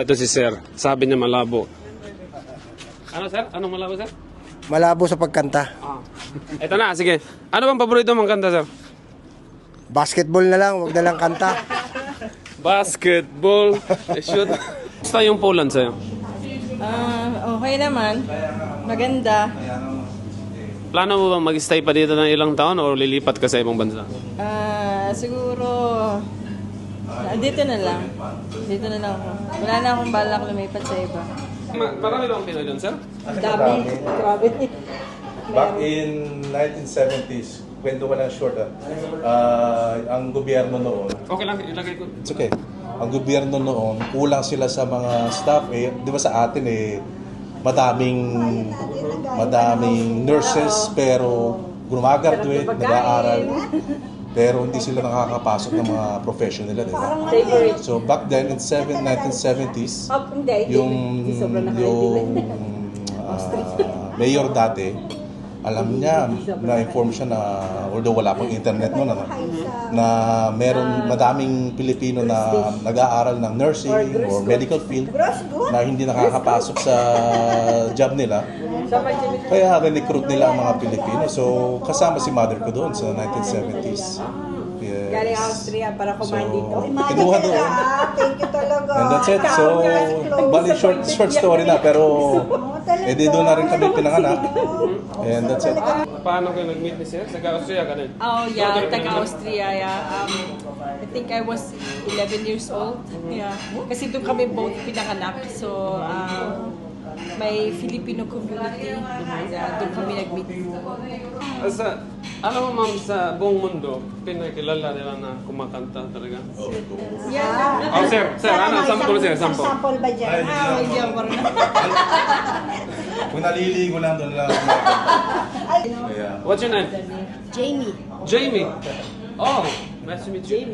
Ito si Sir. Sabi niya malabo. Ano, Sir? Anong malabo, Sir? Malabo sa pagkanta. Ito na, sige. Ano bang paborito mong kanta, Sir? Basketball na lang, wag na lang kanta. Basketball. Shoot. Basta yung Poland sa'yo. Okay naman. Maganda. Plano mo bang mag-stay pa dito ng ilang taon o lilipat ka sa ibang bansa? Siguro dito na lang. Dito na lang ako. Wala na akong balak lumipat sa iba. Marami bang Pinoy doon, Sir? Dami. Grabe. Back in 1970s, kwento ko lang short ang gobyerno noon, Okay lang, ilagay ko. it's okay. Ang gobyerno noon, kulang sila sa mga staff di ba sa atin madaming nurses pero gumagraduate, nag-aaral. Pero hindi sila nakakapasok ng mga profession nila, di ba? So back then in 1970s, yung mayor dati, alam niya, na-inform siya na, although wala pang internet noon, na madaming Pilipino na nag-aaral ng nursing or medical field na hindi nakakapasok sa job nila. Kaya recruit nila ang mga Pilipino. So kasama si mother ko doon sa 1970s. Yes. Galing Austria para kumain dito. Kinuha doon. Thank you talaga. And that's it. So, bali short story na, pero di doon na rin kami pinanganak. And that's it. Paano kayo nag-meet ni Sir? Taga-Austria ka din? Oh yeah, taga-Austria. Yeah. I think I was 11 years old. Yeah. Kasi doon kami both pinanganak. So, may Filipino community. Doon kami nag-meet. Alam mo, ma'am, sa buong mundo, pinakilala nila na kumakanta talaga. Yeah. Oh, Sir, ano? Sample, Sir, sample. Sample ba dyan? Hindi ako marunong. Kung naliligo lang doon lang. Yeah. What's your name? Jamie. Jamie. Oh, nice to meet you.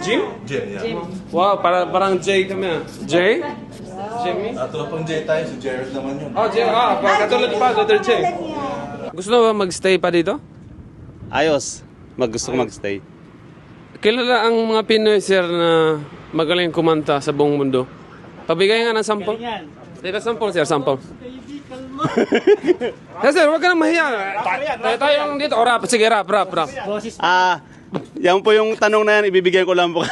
Jim? Jim, yeah. Wow, parang Jay kami ah. Jay? Jimmy? Tropang J tayo, si Jared naman yun. Oh, Jay. Katulad pa, letter J. Gusto mo ba mag-stay pa dito? Ayos. Gusto ko mag-stay. Kilala ang mga Pinoy, Sir, na magaling kumanta sa buong mundo. Pabigay nga ng sample. Dito, sample, Sir, sample. Sir, huwag ka na mahiya. Tayo lang dito. O, rap. Sige, rap. Yan po yung tanong na yan, ibibigay ko lang po.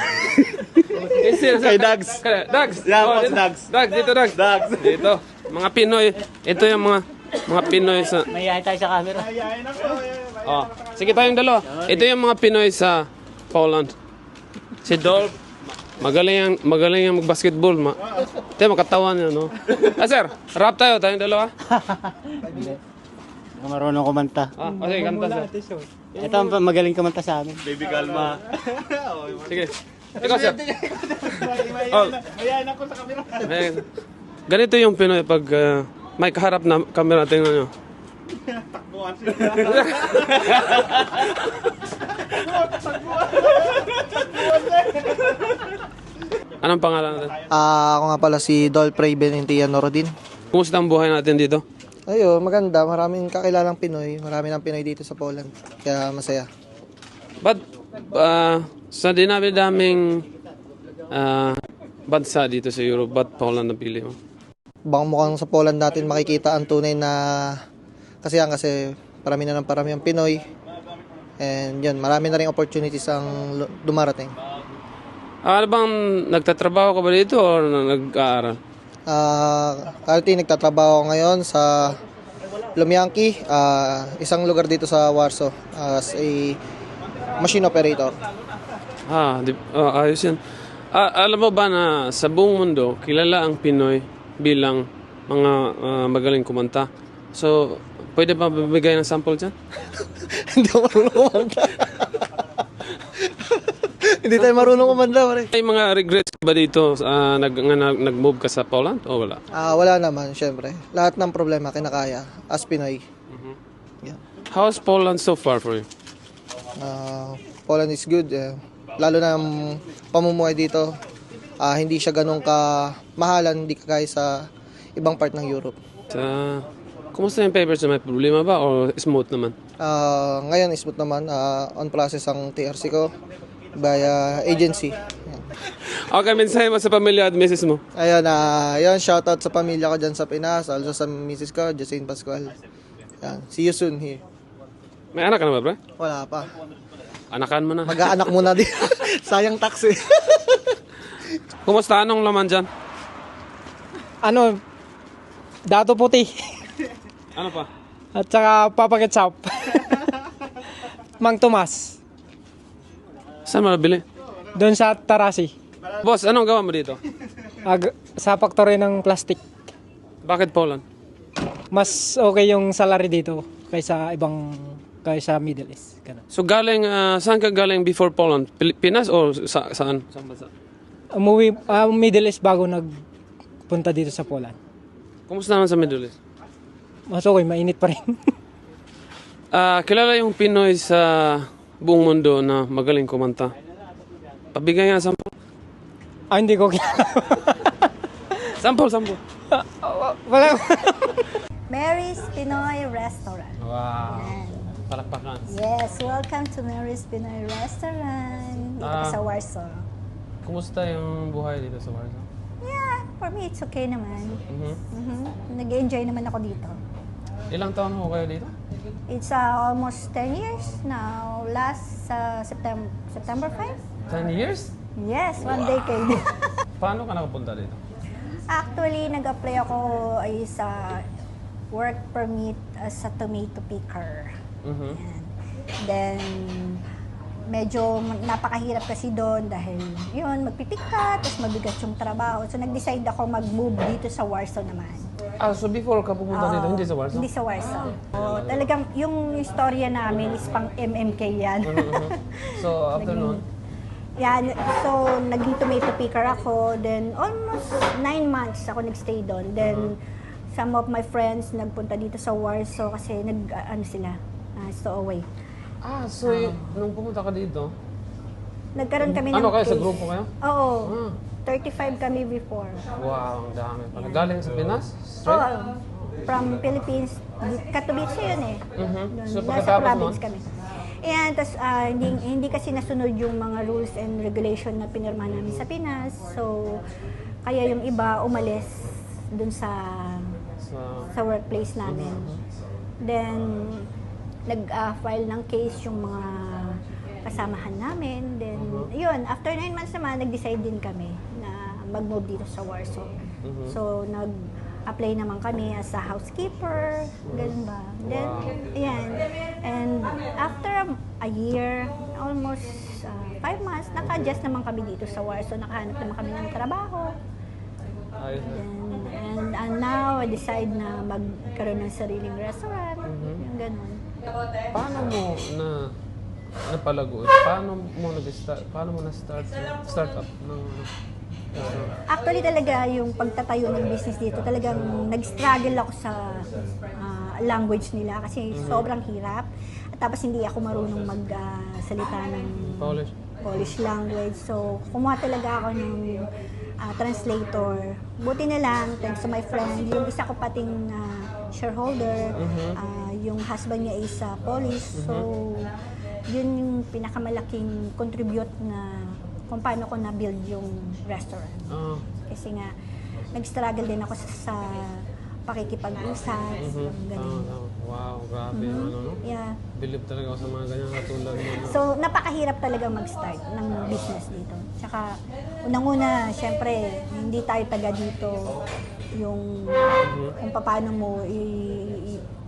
Kay Dags. Dags. Yan po, Dito. Dags. Dags, dito, Dags. Dags. Dito. Mga Pinoy. Ito yung mga Pinoy sa... Mayayain tayo sa camera. Oh, sige tayong dalawa. Ito yung mga Pinoy sa Poland. Si Dolph, magaling yung mag-basketball. Ito, makatawan niya, no? Sir, rap tayong dalawa. Hindi marunong kumanta. Sige, kanta, sir. Ito ang magaling kumanta sa amin. Baby kalma. Sige. Ikaw, sir. Oh. Ganito yung Pinoy pag may kaharap na camera, tingnan nyo. Anong pangalan natin? Ako nga pala si Dolpre Benentian Norodin. Kumusta ang buhay natin dito? Ayun, maganda. Maraming kakilalang Pinoy. Marami ng Pinoy dito sa Poland. Kaya masaya. But sa dinami-daming bansa dito sa Europe, ba't Poland napili mo? Bang mukhang sa Poland natin makikita ang tunay na kasiyahan kasi parami na ng parami ang Pinoy. And yun, marami na rin opportunities ang dumarating. Ano bang nagtatrabaho ka ba dito o nag-aaral? Currently, nagtatrabaho ako ngayon sa Lumianki, isang lugar dito sa Warsaw as a machine operator. Ayos yan. Alam mo ba na sa buong mundo, kilala ang Pinoy bilang mga magaling kumanta? So, pwede ba bibigay ng sample dyan? Hindi ako marunong kumanta. Hindi tayo marunong kumanta. May mga regrets ka ba dito nag-move ka sa Poland o wala? Wala naman, syempre. Lahat ng problema kinakaya as Pinoy. Yeah. How's Poland so far for you? Poland is good. Lalo na ang pamumuhay dito. Hindi siya ganun kamahalan, hindi kagaya sa ibang part ng Europe. Kumusta yung papers? May problema ba o smooth naman? Ngayon smooth naman. On process ang TRC ko. via agency. Yan. Okay, mensahe mo sa pamilya at misis mo. Ayun, yun, shoutout sa pamilya ko dyan sa Pinas, also sa misis ko, Jacine Pascual. Yan, see you soon here. May anak ka na ba, bro? Wala pa. Anakan mo na. Mag-aanak muna din. Sayang taxi. Kumusta? Anong laman dyan? Ano, dato puti. Ano pa? At saka Papa Ketchup. Mang Tomas. Saan mo nabili? Doon sa Tarasi. Boss, anong gawa mo dito? Sa factory ng plastic. Bakit Poland? Mas okay yung salary dito kaysa Middle East. Ganun. So galing, saan ka galing before Poland? Pinas o saan? Saan bansa? Umuwi, Middle East bago nagpunta dito sa Poland. Kumusta naman sa Middle East? Mas okay, mainit pa rin. Kilala yung Pinoy sa buong mundo na magaling kumanta. Pabigay nga sample. Hindi ko kilala. Sample. Wala. Mary's Pinoy Restaurant. Wow. Palakpakan. Yes, welcome to Mary's Pinoy Restaurant. Dito sa Warsaw. Kumusta yung buhay dito sa Warsaw? Yeah, for me it's okay naman. Mhm. Nag-enjoy naman ako dito. Ilang taon ho kayo dito? It's almost 10 years now. Last September 5? 10 years? Yes, one decade. Paano ka nakapunta dito? Actually, nag-apply ako ay sa work permit as a tomato picker. Mhm. Yan. Then, medyo napakahirap kasi doon dahil yun, magpipick ka, tapos mabigat yung trabaho. So, nag-decide ako mag-move dito sa Warsaw naman. So before ka pumunta dito, hindi sa Warsaw? Hindi sa Warsaw. Talagang yung istorya namin is pang MMK yan. So after nun? Yan, so naging tomato picker ako, then almost 9 months ako nagstay doon. Then some of my friends nagpunta dito sa Warsaw kasi stowaway. So nung pumunta ka dito, Nagkaroon kami ng ano kayo, sa case. grupo kayo? Oo. Ah. 35 kami before. Wow, ang dami pala. Galing sa Pinas? Straight? Oo. From Philippines, Katowice yun eh. Doon, So, nasa pagkatapos province nun? kami. And tas hindi kasi nasunod yung mga rules and regulation na pinirma namin sa Pinas. So, kaya yung iba umalis dun sa workplace namin. Then, nag-file ng case yung mga kasamahan namin. Then, yun, after 9 months naman, nag-decide din kami na mag-move dito sa Warsaw. So, nag-apply naman kami as a housekeeper, ganun ba. Then, ayan. And after a year, almost 5 months, naka-adjust naman kami dito sa Warsaw. Nakahanap naman kami ng trabaho. Ayos na. And now, I decide na magkaroon ng sariling restaurant. Yung ganun. Paano mo napalago? Paano mo na-start up ng restaurant? Actually talaga yung pagtatayo ng business dito, talagang nag-struggle ako sa language nila kasi sobrang hirap. At tapos hindi ako marunong magsalita ng Polish language. So kumuha talaga ako ng translator. Buti na lang, thanks to my friend, yung isa ko pating shareholder, yung husband niya is Polish. So yun yung pinakamalaking contribute na kung paano ko na-build yung restaurant. Kasi nga, nag-struggle din ako sa pakikipag-usap, ganun. Wow, grabe yung ano, no? Yeah. Believe talaga ako sa mga ganyan katulad mo. No? So, napakahirap talaga mag-start ng business dito. Tsaka, unang-una, syempre, hindi tayo taga dito yung kung paano mo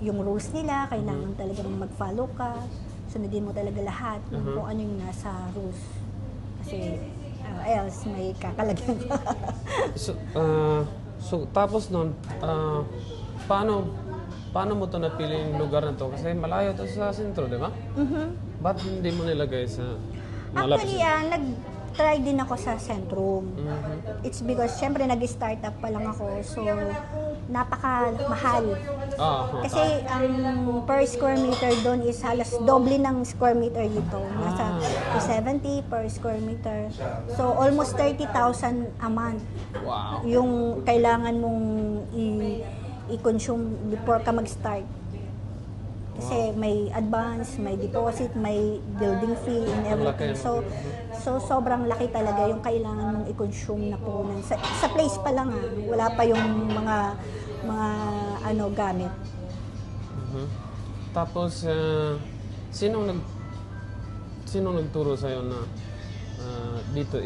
yung rules nila, kailangan talagang mag-follow ka. Sunodin mo talaga lahat kung ano yung nasa rules. Kasi else may kakalagyan ka. So tapos nun, paano mo to napili yung lugar na to? Kasi malayo to sa sentro, di ba? Ba't hindi mo nilagay sa malapit? Actually, nag-try din ako sa Centrum. It's because, syempre, nag-startup pa lang ako. So, napakamahal. Kasi ang per square meter doon is halos doble ng square meter dito. Nasa 270 per square meter. So, almost 30,000 a month. Wow. Yung kailangan mong i-consume before ka mag-start. Kasi may advance, may deposit, may building fee and everything. Laki. So sobrang laki talaga yung kailangan mong i-consume na puhunan. Sa place pa lang wala pa yung mga gamit. Mhm. Tapos, sinong nagturo sa'yo na dito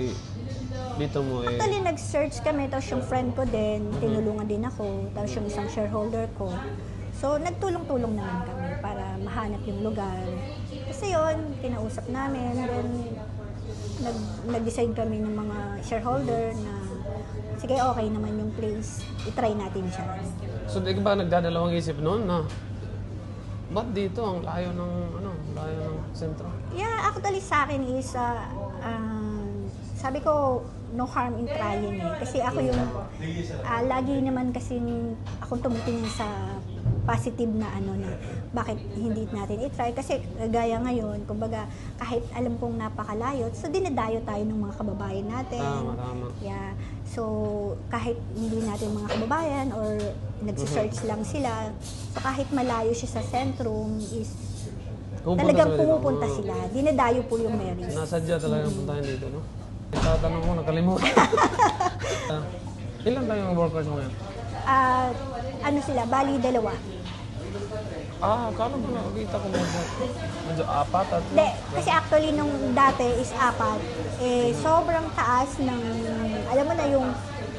mo Actually, nag-search kami, tapos yung friend ko din, tinulungan din ako, tapos yung isang shareholder ko. So, nagtulong-tulong naman kami para mahanap yung lugar. Kasi yun, kinausap namin, then nag-decide kami ng mga shareholder na sige, okay naman yung place, itry natin siya. So, di ka ba nagdadalawang isip noon na ba't dito ang layo ng sentro? Yeah, actually sa akin is, sabi ko, no harm in trying Kasi ako yung, lagi naman kasing akong tumitingin sa positive na bakit hindi natin i-try. Kasi gaya ngayon, kumbaga, kahit alam kong napakalayo, so dinadayo tayo ng mga kababayan natin. Tama. Yeah. So, kahit hindi natin mga kababayan or nagsisearch lang sila, so kahit malayo siya sa sentrum is talagang pumupunta sila. Dinadayo po yung Marys. Nasadya talaga puntahan dito, no? Tatanong ko, nakalimutan. Ilan tayo yung workers mo ngayon? Ano sila? Bali, 2. Kala mo nakikita ko medyo 4 at... Hindi, kasi actually nung dati is 4. Sobrang taas ng, alam mo na yung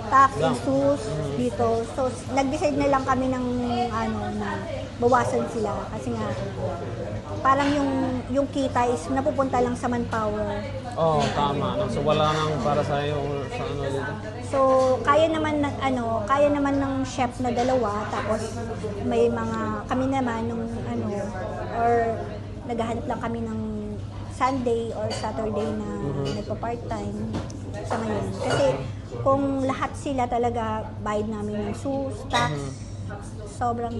tax issues dito. So, nag-decide na lang kami ng, na bawasan sila. Kasi nga, parang yung kita is napupunta lang sa manpower. Tama. So, wala nang para sa iyo or sa dito. So, kaya naman ng chef na 2, tapos may kami naman nung or naghahanap lang kami ng Sunday or Saturday na nagpa-part-time sa ngayon. Kasi kung lahat sila talaga bayad namin ng SUS, tax, sobrang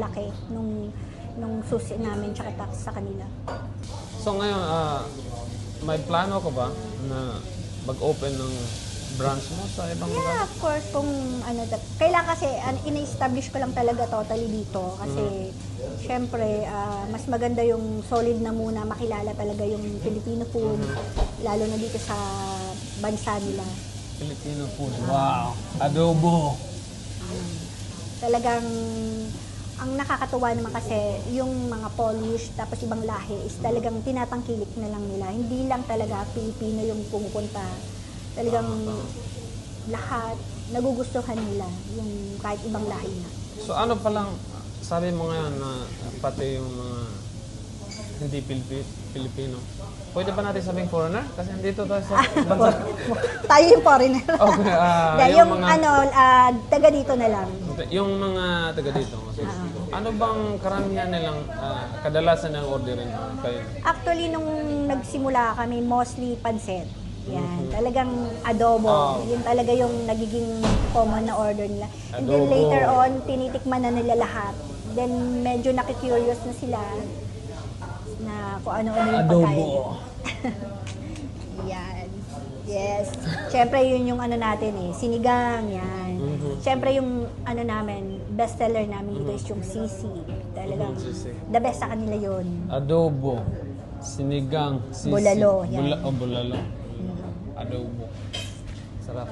laki nung susi namin tsaka tax sa kanila. So ngayon, may plano ka ba na mag-open ng branch mo sa ibang lugar? Yeah, of course, kung kailangan kasi ina-establish ko lang talaga totally dito kasi syempre mas maganda yung solid na muna makilala talaga yung Filipino food lalo na dito sa bansa nila. Filipino food. Wow! Adobo! Talagang ang nakakatuwa naman kasi yung mga Polish tapos ibang lahi is talagang tinatangkilik na lang nila. Hindi lang talaga Pilipino yung pumupunta. Talagang lahat nagugustuhan nila yung kahit ibang lahi na. So ano palang sabi mo ngayon na pati yung mga hindi Pilipino, pwede ba natin sabing foreigner? Kasi andito tayo sa bansa. Tayo yung foreigner. Okay. yung taga dito na lang. Yung mga taga dito. Ano bang karamihan nilang kadalasan ng orderin kayo? Actually, nung nagsimula kami, mostly pansit. Yan, talagang adobo. Yun talaga yung nagiging common na order nila. And then Adobo. later on, tinitikman na nila lahat. Then medyo nakikurious na sila na kung ano-ano yung pagkain. Yan. Yes. Siyempre yun yung natin sinigang, yan. Siyempre yung namin, bestseller namin dito is yung sisig. Talagang the best sa kanila yun. Adobo, sinigang, sisig. Bulalo, yan. Bulalo. Adobo. Sarap.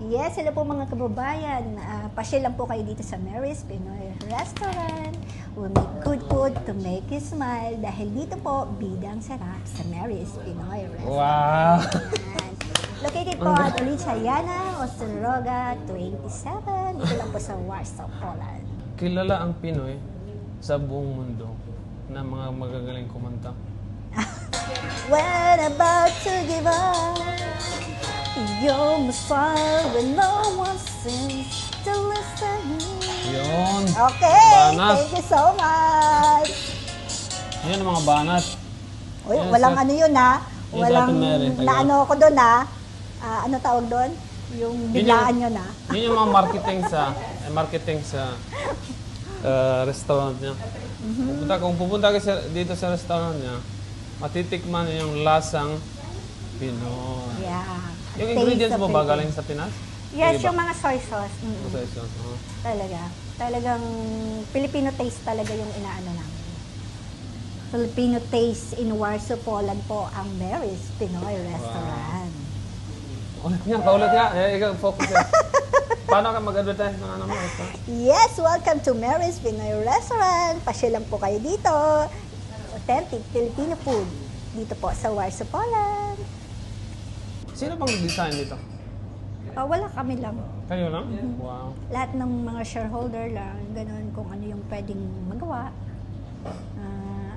Yes, hello po mga kababayan. Pasyal lang po kayo dito sa Marys Pinoy Restaurant. We make good food to make you smile. Dahil dito po, bidang sarap sa Marys Pinoy Restaurant. Wow! Yan. Located po at Ulichayana, Ostroga 27. Dito lang po sa Warsaw, Poland. Kilala ang Pinoy sa buong mundo na mga magagaling kumanta. When about to give up, you must fall when no one seems to listen. Yun! Okay, Banat. thank you so much. Yan ang mga banat. Uy, Yes, walang sir. yun Yes, Walang Ate Mary. naano ko doon ano tawag doon? Yung biglaan yun Yun yung mga marketing sa restaurant niya. Kung pupunta ka dito sa restaurant niya, matitikman niyo yung lasang Pinoy. Yeah. Yung Taste ingredients of mo ba it. galing sa Pinas? Yes, Iba? yung mga soy sauce. Soy sauce. Talaga. Talagang Filipino taste talaga yung inaano namin. Filipino taste in Warsaw, Poland po ang Mary's Pinoy Restaurant. Ulit nga, paulit nga. Ikaw, focus yan. Paano ka mag-advertise ng ano mo? Ito? Yes, welcome to Mary's Pinoy Restaurant. Pasya lang po kayo dito. Authentic Filipino food. Dito po sa Warsaw, Poland. Sino bang design dito? Wala kami lang. Kayo lang? Wow. Lahat ng mga shareholder lang, ganun kung ano yung pwedeng magawa.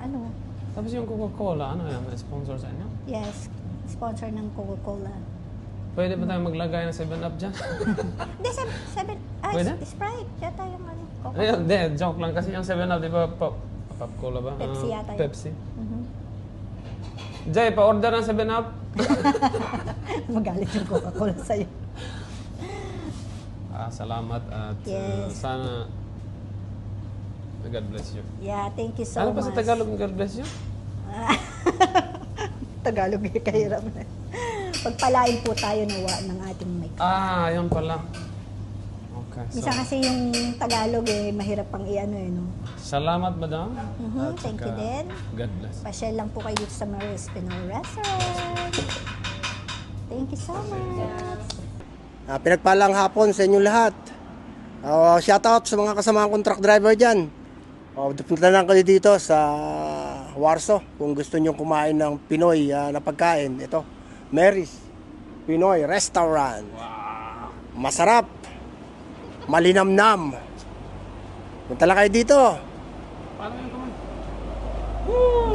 Ano? Tapos yung Coca-Cola, ano yan? Sponsor sa inyo? Yes, sponsor ng Coca-Cola. Pwede ba tayo maglagay ng 7-Up dyan? Hindi, Pwede? Sprite. Yata yung ano, Coca. Ayun, hindi. Joke lang. Kasi yung 7-Up, di ba? Pop-Cola ba? Pepsi yata yun. Pepsi. Jay, pa-order ng 7-Up. Magalit yung Coca-Cola sa'yo. Salamat at Yes. sana God bless you. Yeah, thank you so Ano much. pa sa Tagalog God bless you? Tagalog yung kahirap na. Pagpalain po tayo ng ating mic. Yun pala. Okay. Minsan kasi yung Tagalog mahirap pang i-ano no? Salamat, madam. At Thank you saka, din. God bless. Pasyal lang po kayo dito sa Mary's Pinoy Restaurant. Thank you so much. Pinagpalang hapon sa inyong lahat. Shoutout sa mga kasamaang contract driver dyan. Punta lang kayo dito sa Warsaw kung gusto nyo kumain ng Pinoy na pagkain. Ito, Mary's Pinoy Restaurant. Masarap. Malinamnam. Punta lang kayo dito.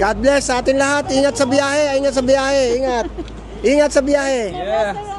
God bless sa atin lahat. Ingat sa biyahe. Ingat sa biyahe. Ingat. Ingat sa biyahe. Yeah.